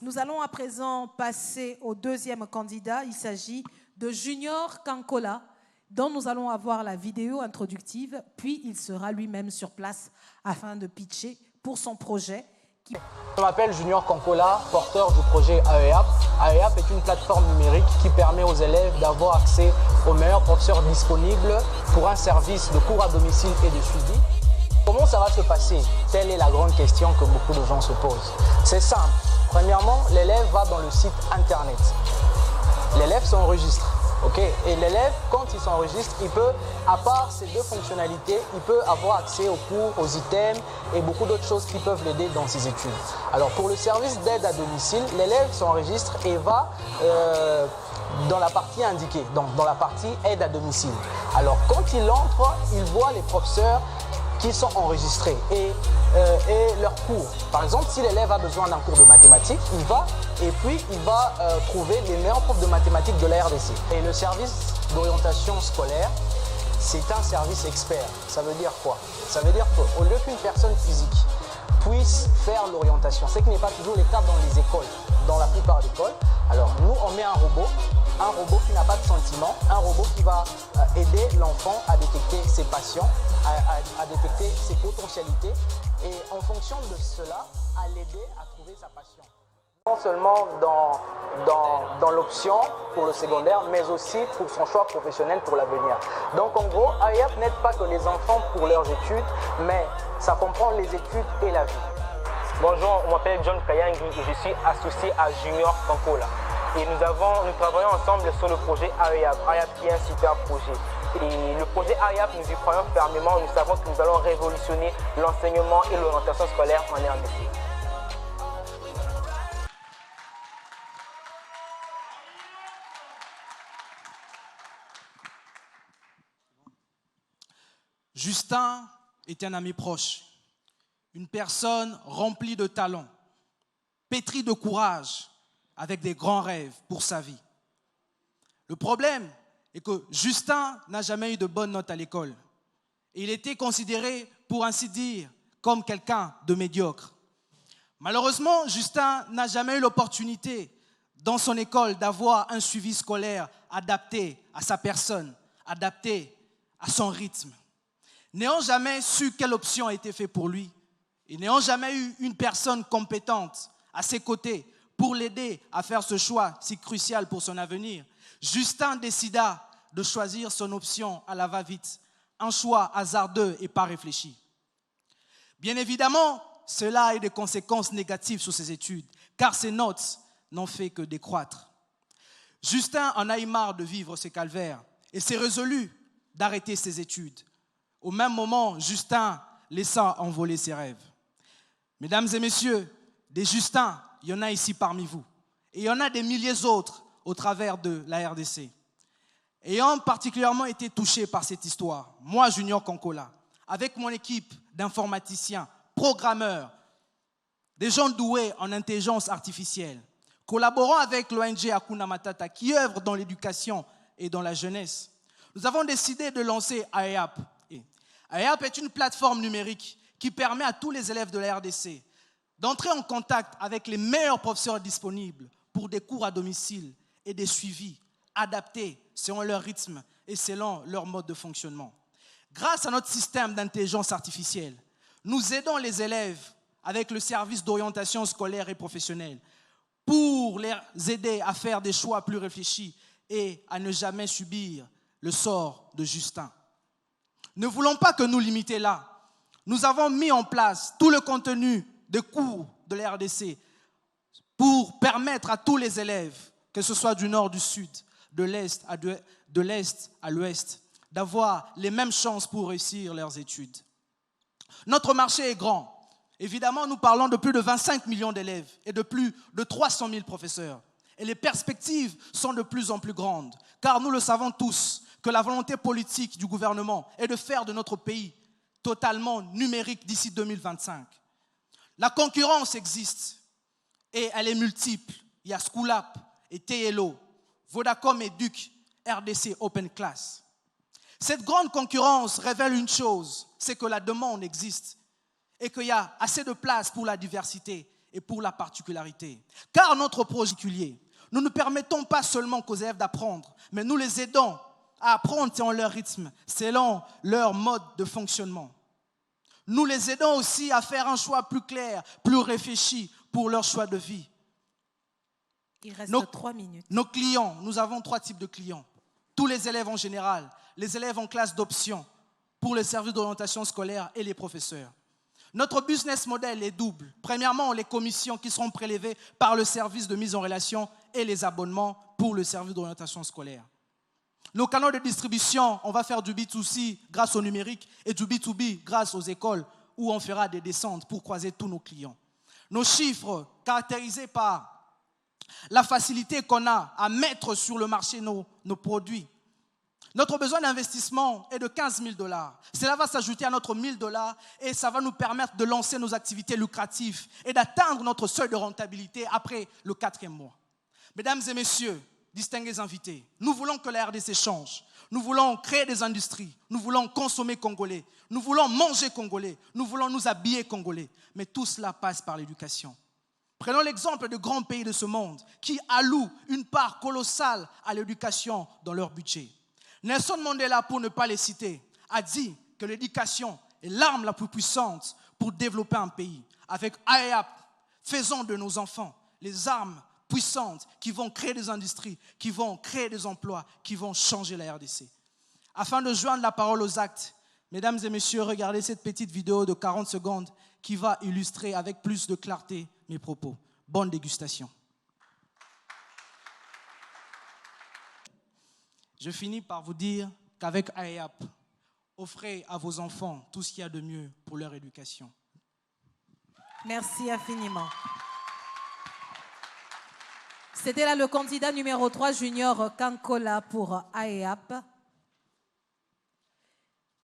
Nous allons à présent passer au deuxième candidat. Il s'agit de Junior Kankola, dont nous allons avoir la vidéo introductive, puis il sera lui-même sur place afin de pitcher pour son projet. Je m'appelle Junior Kankola, porteur du projet AEAP. AEAP est une plateforme numérique qui permet aux élèves d'avoir accès aux meilleurs professeurs disponibles pour un service de cours à domicile et de suivi. Comment ça va se passer? Telle est la grande question que beaucoup de gens se posent. C'est simple. Premièrement, l'élève va dans le site internet. L'élève s'enregistre. Okay. Et l'élève, quand il s'enregistre, il peut, à part ces deux fonctionnalités, il peut avoir accès aux cours, aux items et beaucoup d'autres choses qui peuvent l'aider dans ses études. Alors pour le service d'aide à domicile, l'élève s'enregistre et va dans la partie indiquée, donc dans la partie aide à domicile. Alors quand il entre, il voit les professeurs qui sont enregistrés et leurs cours. Par exemple, si l'élève a besoin d'un cours de mathématiques, il va et puis il va trouver les meilleurs profs de mathématiques de la RDC. Et le service d'orientation scolaire, c'est un service expert. Ça veut dire quoi? Ça veut dire qu'au lieu qu'une personne physique puisse faire l'orientation, ce qui n'est pas toujours le cas dans les écoles, dans la plupart des écoles. Alors nous, on met un robot qui n'a pas de sentiment, un robot qui va aider l'enfant à détecter ses passions, à détecter ses potentialités et en fonction de cela, à l'aider à trouver sa passion. Non seulement dans l'option pour le secondaire, mais aussi pour son choix professionnel pour l'avenir. Donc en gros, AEAP n'aide pas que les enfants pour leurs études, mais ça comprend les études et la vie. Bonjour, on m'appelle John Kayangi et je suis associé à Junior Kankola. Et nous travaillons ensemble sur le projet AEAP. AEAP qui est un super projet. Et le projet AEAP, nous y croyons fermement. Nous savons que nous allons révolutionner l'enseignement et l'orientation scolaire en RDC. Justin est un ami proche, une personne remplie de talent, pétrie de courage, avec des grands rêves pour sa vie. Le problème est que Justin n'a jamais eu de bonnes notes à l'école. Et il était considéré, pour ainsi dire, comme quelqu'un de médiocre. Malheureusement, Justin n'a jamais eu l'opportunité dans son école d'avoir un suivi scolaire adapté à sa personne, adapté à son rythme. N'ayant jamais su quelle option a été faite pour lui et n'ayant jamais eu une personne compétente à ses côtés pour l'aider à faire ce choix si crucial pour son avenir, Justin décida de choisir son option à la va-vite, un choix hasardeux et pas réfléchi. Bien évidemment, cela a eu des conséquences négatives sur ses études, car ses notes n'ont fait que décroître. Justin en a eu marre de vivre ce calvaire et s'est résolu d'arrêter ses études. Au même moment, Justin laissa envoler ses rêves. Mesdames et messieurs, des Justins, il y en a ici parmi vous. Et il y en a des milliers d'autres au travers de la RDC. Ayant particulièrement été touché par cette histoire, moi, Junior Kankola, avec mon équipe d'informaticiens, programmeurs, des gens doués en intelligence artificielle, collaborant avec l'ONG Hakuna Matata qui œuvre dans l'éducation et dans la jeunesse, nous avons décidé de lancer AEAP. AEAP est une plateforme numérique qui permet à tous les élèves de la RDC d'entrer en contact avec les meilleurs professeurs disponibles pour des cours à domicile et des suivis adaptés selon leur rythme et selon leur mode de fonctionnement. Grâce à notre système d'intelligence artificielle, nous aidons les élèves avec le service d'orientation scolaire et professionnelle pour les aider à faire des choix plus réfléchis et à ne jamais subir le sort de Justin. Ne voulons pas que nous limiter là. Nous avons mis en place tout le contenu de cours de la RDC pour permettre à tous les élèves, que ce soit du nord, du sud, de l'est à l'ouest, d'avoir les mêmes chances pour réussir leurs études. Notre marché est grand. Évidemment, nous parlons de plus de 25 millions d'élèves et de plus de 300 000 professeurs. Et les perspectives sont de plus en plus grandes, car nous le savons tous que la volonté politique du gouvernement est de faire de notre pays totalement numérique d'ici 2025. La concurrence existe et elle est multiple. Il y a Schoolap et TLO, Vodacom et Duc, RDC Open Class. Cette grande concurrence révèle une chose, c'est que la demande existe et qu'il y a assez de place pour la diversité et pour la particularité. Car notre projet particulier, nous ne permettons pas seulement qu'aux élèves d'apprendre, mais nous les aidons à apprendre selon leur rythme, selon leur mode de fonctionnement. Nous les aidons aussi à faire un choix plus clair, plus réfléchi pour leur choix de vie. Il reste 3 minutes. Nos clients, nous avons 3 types de clients. Tous les élèves en général, les élèves en classe d'option pour les services d'orientation scolaire et les professeurs. Notre business model est double. Premièrement, les commissions qui seront prélevées par le service de mise en relation et les abonnements pour le service d'orientation scolaire. Nos canaux de distribution, on va faire du B2C grâce au numérique et du B2B grâce aux écoles où on fera des descentes pour croiser tous nos clients. Nos chiffres caractérisés par la facilité qu'on a à mettre sur le marché nos produits. Notre besoin d'investissement est de 15 000 $. Cela va s'ajouter à notre 1 000 $ et ça va nous permettre de lancer nos activités lucratives et d'atteindre notre seuil de rentabilité après le 4e mois. Mesdames et messieurs, distingués invités, nous voulons que la RDC change. Nous voulons créer des industries. Nous voulons consommer congolais. Nous voulons manger congolais. Nous voulons nous habiller congolais. Mais tout cela passe par l'éducation. Prenons l'exemple de grands pays de ce monde qui allouent une part colossale à l'éducation dans leur budget. Nelson Mandela, pour ne pas les citer, a dit que l'éducation est l'arme la plus puissante pour développer un pays. Avec AEAP, faisons de nos enfants les armes puissantes qui vont créer des industries, qui vont créer des emplois, qui vont changer la RDC. Afin de joindre la parole aux actes, mesdames et messieurs, regardez cette petite vidéo de 40 secondes qui va illustrer avec plus de clarté mes propos. Bonne dégustation. Je finis par vous dire qu'avec AEAP, offrez à vos enfants tout ce qu'il y a de mieux pour leur éducation. Merci infiniment. C'était là le candidat numéro 3, Junior Kankola pour AEAP.